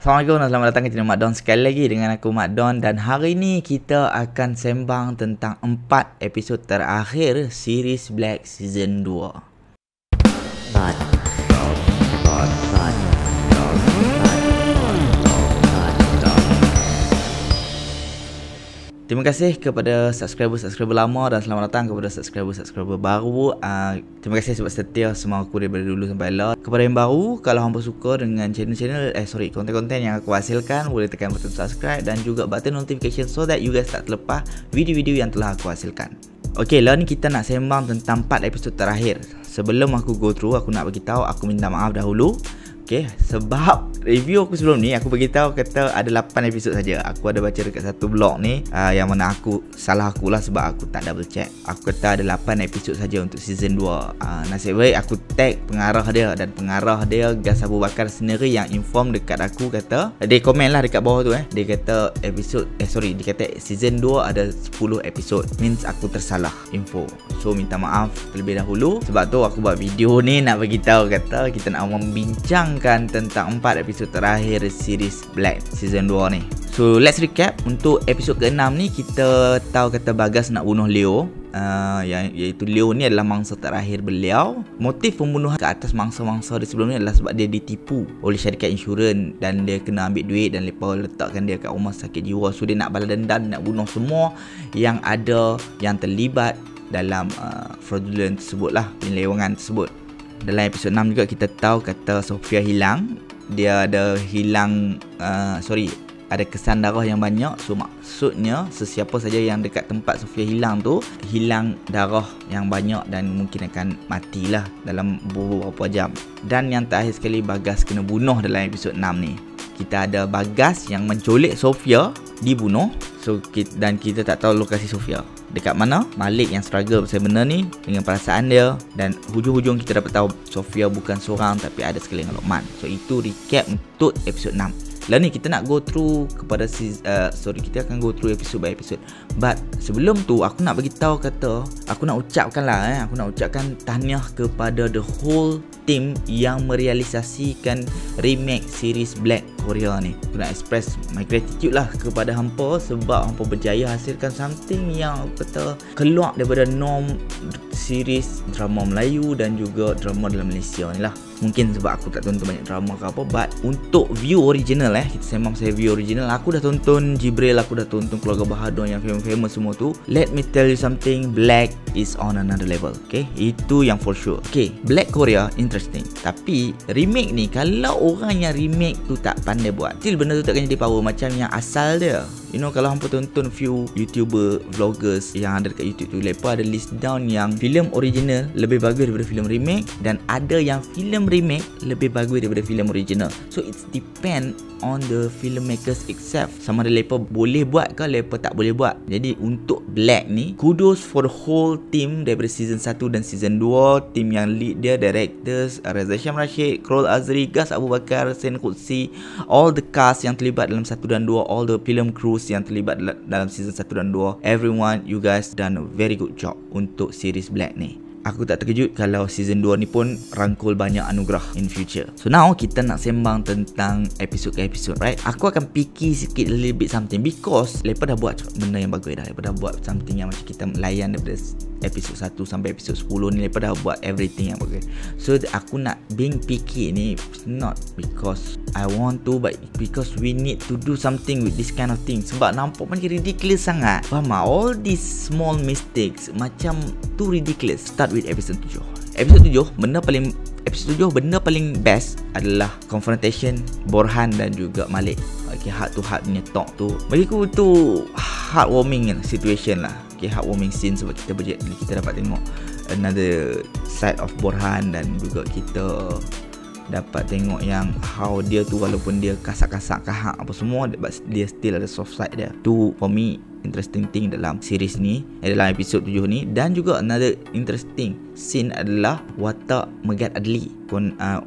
Assalamualaikum dan selamat datang ke channel Mak Don sekali lagi dengan aku Mak Don. Dan hari ni kita akan sembang tentang 4 episod terakhir series Black Season 2. Terima kasih kepada subscriber lama dan selamat datang kepada subscriber baru. Terima kasih sebab setia semua aku daripada dulu sampai lah. Kepada yang baru, kalau hampa suka dengan konten-konten yang aku hasilkan, boleh tekan button subscribe dan juga button notification so that you guys tak terlepas video-video yang telah aku hasilkan. Okay, lah ni kita nak sembang tentang 4 episod terakhir. Sebelum aku go through, aku nak bagi tahu, aku minta maaf dahulu. Okay, sebab review aku sebelum ni aku beritahu kata ada 8 episod saja. Aku ada baca dekat satu blog ni yang mana salah aku lah sebab aku tak double check. Aku kata ada 8 episod saja untuk season 2. Nasib baik aku tag pengarah dia, dan pengarah dia Gas Abu Bakar sendiri yang inform dekat aku, kata dia komen lah dekat bawah tu dia kata dia kata season 2 ada 10 episod. Means aku tersalah info. So minta maaf terlebih dahulu. Sebab tu aku buat video ni nak bagi tahu kata kita nak membincang tentang 4 episod terakhir series Black Season 2 ni. So let's recap. Untuk episod ke-6 ni kita tahu kata Bagas nak bunuh Leo, iaitu Leo ni adalah mangsa terakhir beliau. Motif pembunuhan ke atas mangsa-mangsa di sebelum ni adalah sebab dia ditipu oleh syarikat insurans dan dia kena ambil duit dan mereka letakkan dia kat rumah sakit jiwa. So dia nak balas dendam, nak bunuh semua yang terlibat dalam fraudulent tersebut lah, penyelewengan tersebut. Dalam episod 6 juga kita tahu kata Sofia hilang. Dia ada ada kesan darah yang banyak. So maksudnya sesiapa saja yang dekat tempat Sofia hilang tu, hilang darah yang banyak dan mungkin akan matilah dalam beberapa jam. Dan yang terakhir sekali, Bagas kena bunuh dalam episod 6 ni. Kita ada Bagas yang menculik Sofia, dibunuh. Dan kita tak tahu lokasi Sofia dekat mana. Malik yang struggle pasal benda ni dengan perasaan dia, dan hujung-hujung kita dapat tahu Sofia bukan seorang tapi ada sekali dengan Lokman. So itu recap untuk episod 6. Lah ni kita nak go through kepada kita akan go through episode by episode. But sebelum tu aku nak bagi tahu kata aku nak ucapkan tahniah kepada the whole team yang merealisasikan remake series Black Korea ni. Aku nak express my gratitude lah kepada hampa sebab hampa berjaya hasilkan something yang kata keluar daripada norm series drama Melayu dan juga drama dalam Malaysia ni lah. Mungkin sebab aku tak tonton banyak drama ke apa, but untuk view original kita sembang pasal view original. Aku dah tonton Jibril, aku dah tonton Keluarga Bahadur yang famous semua tu. Let me tell you something, Black is on another level. Okay, itu yang for sure. Okay, Black Korea interesting, tapi remake ni kalau orang yang remake tu tak pandai buat, still benda tu takkan jadi power macam yang asal dia. You know, kalau hampa tonton few YouTuber, vloggers yang ada dekat YouTube tu, mereka ada list down yang filem original lebih bagus daripada filem remake, dan ada yang filem remake lebih bagus daripada filem original. So it's depend on the filmmakers itself, sama ada mereka boleh buat ke mereka tak boleh buat. Jadi untuk Black ni, kudos for the whole team daripada season 1 dan season 2. Team yang lead dia, directors Reza Syam Rashid, Krol Azri, Gas Abu Bakar, Sen Qudsi, all the cast yang terlibat dalam 1 dan 2, all the film crews yang terlibat dalam season 1 dan 2, everyone, you guys done a very good job untuk series Black ni. Aku tak terkejut kalau season 2 ni pun rangkul banyak anugerah in future. So now kita nak sembang tentang episod ke episod, right? Aku akan picky sikit a little bit something because lepas dah buat benda yang bagus dah. Lepas dah buat something yang macam kita layan daripada episod 1 sampai episod 10 ni, lepas dah buat everything yang bagus. So aku nak being picky ni not because I want to, but because we need to do something with this kind of thing. Sebab nampak macam ridiculous sangat. Faham tak? All these small mistakes macam too ridiculous. Start with episode 7. Episode 7 benda paling best adalah confrontation Borhan dan juga Malik. Okay, heart to heart punya talk tu bagi aku tu heartwarming situation lah. Okay, heartwarming scene sebab kita dapat tengok another side of Borhan, dan juga kita dapat tengok yang how dia tu walaupun dia kasar-kasar kahak apa semua, dia still ada soft side dia. Tu for me interesting thing dalam series ni, dalam episod 7 ni. Dan juga another interesting scene adalah Watak Megat Adli.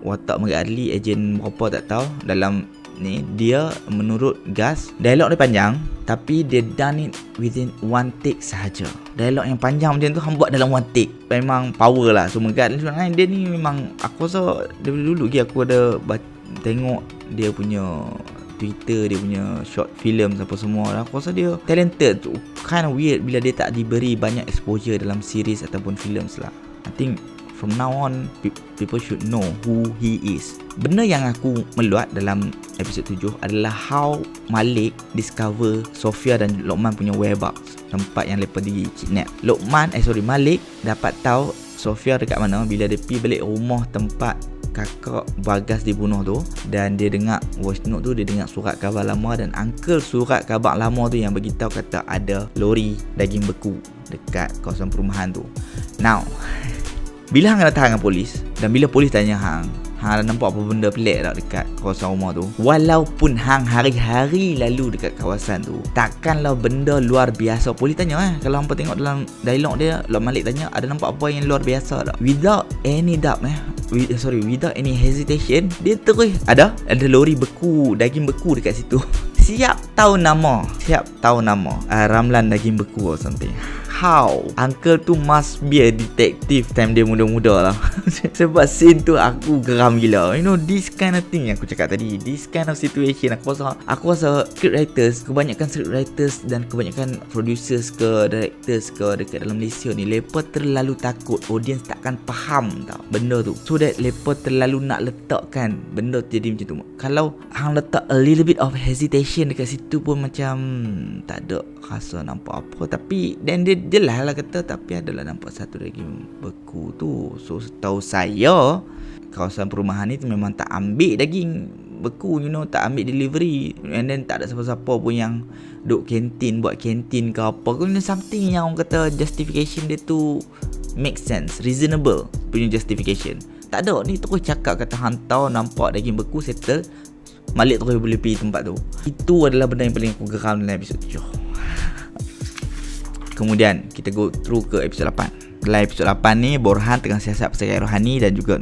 Watak Megat Adli, ejen berapa tak tahu dalam ni, dia menurut Gas dialog dia panjang tapi dia done it within one take sahaja. Dialog yang panjang macam tu hang buat dalam one take, memang power lah. So Megat dia ni memang, aku rasa dari dulu lagi aku ada tengok dia punya Twitter, dia punya short film apa semua. Aku rasa dia talented tu. Kind of weird bila dia tak diberi banyak exposure dalam series ataupun films lah. I think from now on people should know who he is. Benda yang aku meluat dalam episod 7 adalah how Malik discover Sofia dan Lokman punya whereabouts, tempat yang mereka di kidnap. Malik dapat tahu Sofia dekat mana bila dia pergi balik rumah tempat kakak Bagas dibunuh tu, dan dia dengar voice note tu, dia dengar surat khabar lama, dan uncle surat khabar lama tu yang beritahu kata ada lori daging beku dekat kawasan perumahan tu. Now bila hang datang dengan polis, dan bila polis tanya hang ada nampak apa benda pelik tak dekat kawasan rumah tu, walaupun hang hari-hari lalu dekat kawasan tu, takkanlah benda luar biasa. Polis tanya kalau hampa tengok dalam dialog dia, Lok Malik tanya ada nampak apa yang luar biasa tak, without any doubt without any hesitation, dia terus ada lori beku, daging beku dekat situ. Siap tahu nama Ramlan daging beku or something. How? Uncle tu must be a detective time dia muda-muda lah. Sebab scene tu aku geram gila. You know, this kind of thing yang aku cakap tadi, this kind of situation, aku rasa kebanyakan script writers dan kebanyakan producers ke directors ke dekat dalam Malaysia ni, lepa terlalu takut audience takkan faham tau benda tu, so that lepa terlalu nak letakkan benda tu jadi macam tu. Kalau hang letak a little bit of hesitation dekat situ pun macam tak ada rasa nampak apa. Tapi then dia jelas lah kata, tapi adalah nampak satu daging beku tu. So setahu saya kawasan perumahan ni tu memang tak ambil daging beku, you know, tak ambil delivery, and then tak ada siapa-siapa pun yang duk kantin, buat kantin ke apa ke, something yang orang kata justification dia tu make sense, reasonable punya justification. Tak ada, ni terus cakap kata hantar nampak daging beku, settle, Malik terus boleh pergi tempat tu. Itu adalah benda yang paling aku geram dalam episod 7. Kemudian kita go through ke episod 8. Dalam episod 8 ni, Borhan tengah siasat pasal Rohani dan juga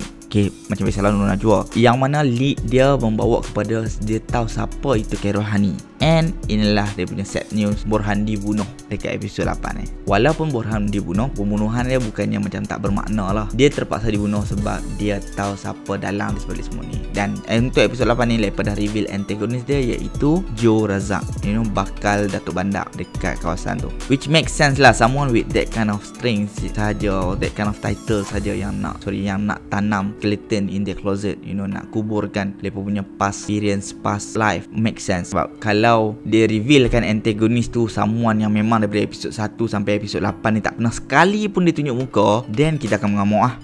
macam biasalah Nur Najwa, yang mana lead dia membawa kepada dia tahu siapa itu Rohani. And inilah dia punya sad news, Borhan dibunuh dekat episod 8 ni. Walaupun Borhan dibunuh, pembunuhan dia bukannya macam tak bermakna lah. Dia terpaksa dibunuh sebab dia tahu siapa dalang di sebalik semua ni. Dan untuk episod 8 ni, lepas dah reveal antagonis dia, iaitu Joe Razak, you know, bakal Datuk Bandak dekat kawasan tu. Which makes sense lah, someone with that kind of strength saja, that kind of title saja yang nak tanam skeleton in their closet, you know, nak kuburkan mereka punya past experience, past life. Make sense. Sebab kalau dia revealkan antagonis tu someone yang memang daripada episod 1 sampai episod 8 ni tak pernah sekali pun dia tunjuk muka, then kita akan mengamuk lah.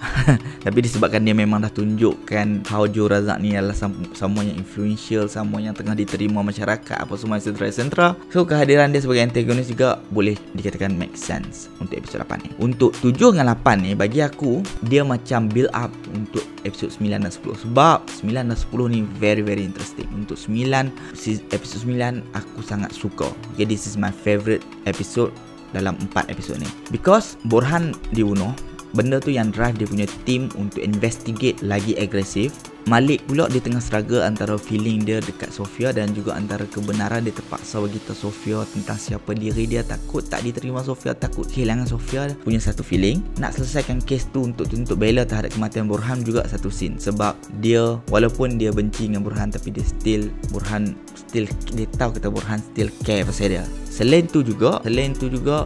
Tapi disebabkan dia memang dah tunjukkan how Joe Razak ni adalah someone yang influential, someone yang tengah diterima masyarakat apa semua, etc. So kehadiran dia sebagai antagonis juga boleh dikatakan make sense untuk episod 8 ni. Untuk 7 dengan 8 ni, bagi aku dia macam build up untuk episod 9 dan 10. Sebab 9 dan 10 ni very very interesting. Untuk episod 9 aku sangat suka. Okay, this is my favorite episode dalam 4 episod ni, because Borhan dibunuh. Benda tu yang drive dia punya team untuk investigate lagi agresif. Malik pula dia tengah struggle antara feeling dia dekat Sofia dan juga antara kebenaran dia terpaksa beritahu Sofia tentang siapa diri dia, takut tak diterima Sofia, takut kehilangan Sofia. Punya satu feeling nak selesaikan kes tu untuk tuntut bela terhadap kematian Borhan, juga satu scene. Sebab dia, walaupun dia benci dengan Borhan, tapi dia tahu kata Borhan still care pasal dia. Selain tu juga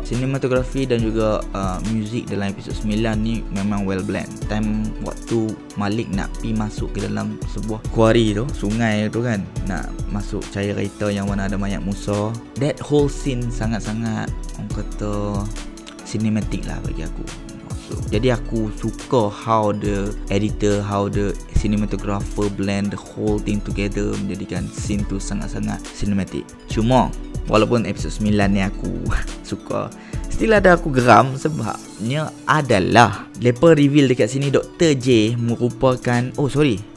sinematografi dan juga music dalam episod 9 ni memang well blend. Time waktu Malik nak pergi masuk ke dalam sebuah quarry tu, sungai tu kan, nak masuk cari kereta yang mana ada mayat Musa, that whole scene sangat-sangat orang kata cinematic lah bagi aku. Jadi aku suka how the editor, how the cinematographer blend the whole thing together, menjadikan scene tu sangat-sangat cinematic. Cuma walaupun episod 9 ni aku suka, still ada aku geram sebabnya adalah lepas reveal dekat sini Dr. J merupakan,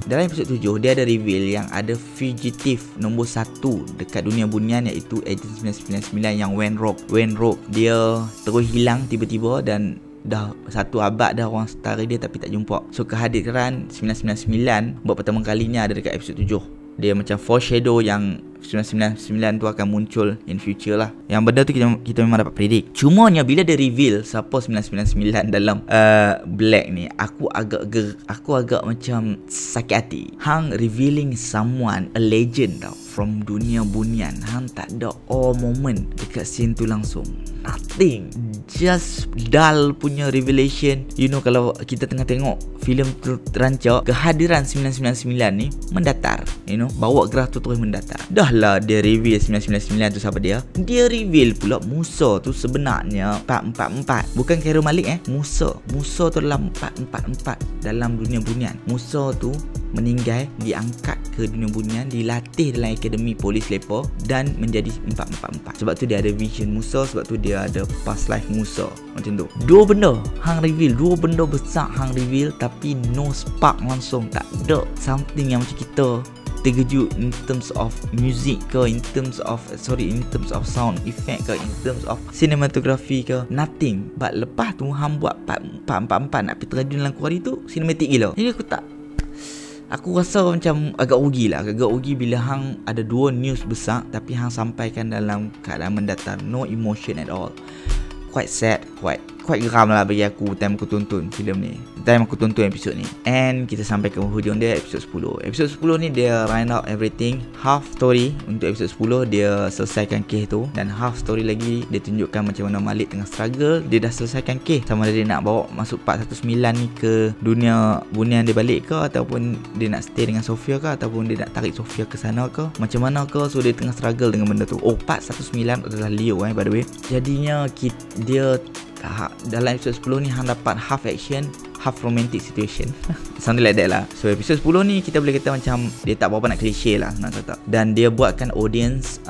dalam episod 7 dia ada reveal yang ada fugitif nombor 1 dekat dunia bunian, iaitu Agent 999 yang Wayne Rock. Dia terus hilang tiba-tiba dan dah 1 abad dah orang setara dia tapi tak jumpa. So kehadiran 999 buat pertama kalinya ada dekat episod 7. Dia macam foreshadow yang 999 tu akan muncul in future lah. Yang benda tu kita memang dapat predict. Cumanya bila dia reveal siapa 999 dalam Black ni, aku agak macam sakit hati. Hang revealing someone, a legend tau, from dunia bunian. Hang tak ada moment dekat scene tu langsung. Nothing. Just dull punya revelation. You know, kalau kita tengah tengok filem terancak, kehadiran 999 ni mendatar. You know, bawa graf tu terus mendatar. Dah lah dia reveal 999 tu siapa dia. Dia reveal pula Musa tu sebenarnya 444. Bukan Khairul Malik Musa tu dalam 444 dalam dunia bunian. Musa tu meninggal, diangkat ke dunia bunian, dilatih dalam akademi polis lepa dan menjadi 444. Sebab tu dia ada vision Musa, sebab tu dia ada past life Musa. Macam tu. Dua benda hang reveal, dua benda besar hang reveal, tapi no spark langsung. Tak ada something yang macam kita terkejut in terms of music ke, in terms of sound effect ke, in terms of cinematography ke, nothing. But lepas tu hang buat 444 nak pergi terjun dalam kuari tu cinematic gila. Jadi aku rasa macam agak rugi bila hang ada dua news besar tapi hang sampaikan dalam keadaan mendatar, no emotion at all. Quite sad, quite geram lah bagi aku time aku tonton filem ni, time aku tonton episod ni. And kita sampai ke hujung dia, episod 10. Episod 10 ni dia round out everything. Half story untuk episod 10 dia selesaikan kes tu, dan half story lagi dia tunjukkan macam mana Malik tengah struggle. Dia dah selesaikan kes, sama ada dia nak bawa masuk 419 ni ke dunia bunian dia balik ke, ataupun dia nak stay dengan Sofia ke, ataupun dia nak tarik Sofia ke sana ke, macam mana ke. So dia tengah struggle dengan benda tu. 419 adalah Leo by the way. Jadinya dia dalam episod 10 ni hang dapat half action, half romantic situation. Something like that lah. So episod 10 ni kita boleh kata macam dia tak berapa nak klise lah, nak tak. Dan dia buatkan audience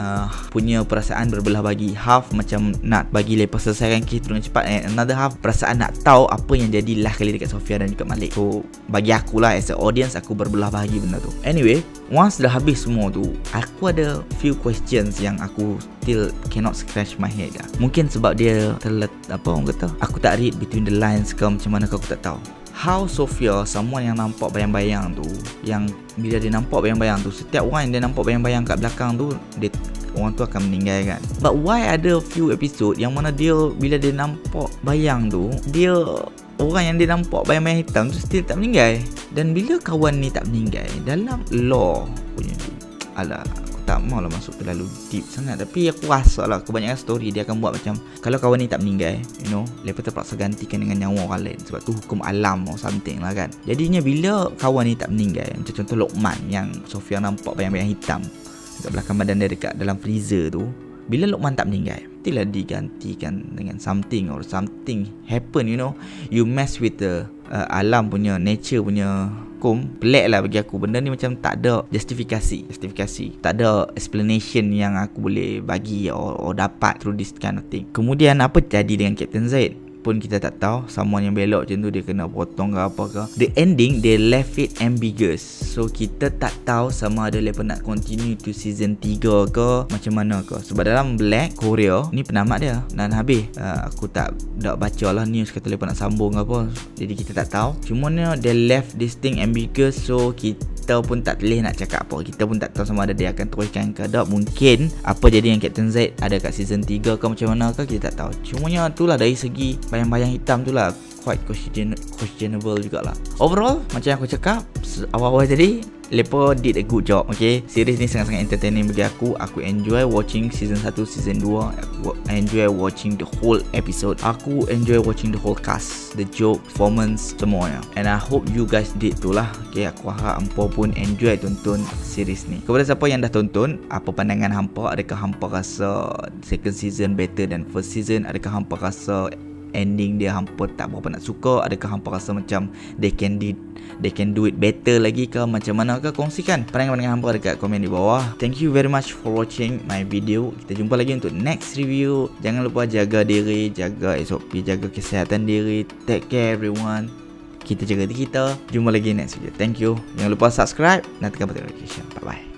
punya perasaan berbelah bagi. Half macam nak bagi lepas selesaikan kes tu dengan cepat, and another half perasaan nak tahu apa yang jadi last kali dekat Sofia dan juga Malik. So bagi aku lah, as a audience, aku berbelah bagi benda tu. Anyway, once dah habis semua tu, aku ada few questions yang aku still cannot scratch my head lah. Mungkin sebab dia orang kata, aku tak read between the lines ke macam mana ke, aku tak tahu. How Sofia, someone yang nampak bayang-bayang tu, yang bila dia nampak bayang-bayang tu, setiap orang yang dia nampak bayang-bayang kat belakang tu, orang tu akan meninggal kan. But why ada few episode yang mana dia bila dia nampak bayang tu, orang yang dia nampak bayang-bayang hitam tu still tak meninggal. Dan bila kawan ni tak meninggal, dalam law punya tu, tak maulah masuk terlalu deep sangat, tapi aku rasa lah kebanyakan story dia akan buat macam kalau kawan ni tak meninggal, you know, lepas terpaksa gantikan dengan nyawa orang lain sebab tu hukum alam or something lah kan. Jadinya bila kawan ni tak meninggal, macam contoh Lokman yang Sofia nampak bayang-bayang hitam dekat belakang badan dia dekat dalam freezer tu, bila Lokman tak meninggal, mestilah digantikan dengan something or something happen, you know. You mess with the alam punya, nature punya hukum. Pelik lah bagi aku. Benda ni macam tak ada justifikasi. Tak ada explanation yang aku boleh bagi or dapat through this kind of thing. Kemudian apa jadi dengan Captain Zaid pun kita tak tahu. Someone yang belok macam tu, dia kena potong ke apa ke. The ending they left it ambiguous. So kita tak tahu sama ada mereka nak continue to season 3 ke macam mana ke. Sebab dalam Black Korea ni penamat dia dan habis. Aku tak baca lah news kata mereka nak sambung ke apa. Jadi kita tak tahu. Cuma ni they left this thing ambiguous. So kita pun tak boleh nak cakap apa. Kita pun tak tahu sama ada dia akan teruskan ke tak. Mungkin apa jadi yang Captain Zaid ada kat season 3 ke macam mana ke, kita tak tahu. Cumanya itulah dari segi bayang-bayang hitam tu lah quite questionable jugalah. Overall, macam yang aku cakap awal-awal tadi, lepa did a good job. Okay, series ni sangat-sangat entertaining bagi aku. Aku enjoy watching season 1, season 2. Aku enjoy watching the whole episode. Aku enjoy watching the whole cast, the joke, performance, semuanya. And I hope you guys did tu lah. Okay, aku harap hampa pun enjoy tonton series ni. Kepada siapa yang dah tonton, apa pandangan hampa? Adakah hampa rasa second season better than first season? Adakah hampa rasa ending dia hampa tak berapa nak suka? Adakah hampa rasa macam they can do it better lagi ke macam mana ke? Kongsikan pandangan-pandangan hampa dekat komen di bawah. Thank you very much for watching my video. Kita jumpa lagi untuk next review. Jangan lupa jaga diri, jaga SOP, jaga kesihatan diri. Take care everyone. Kita jaga diri kita. Jumpa lagi next video. Thank you. Jangan lupa subscribe dan tekan button notification. Bye bye.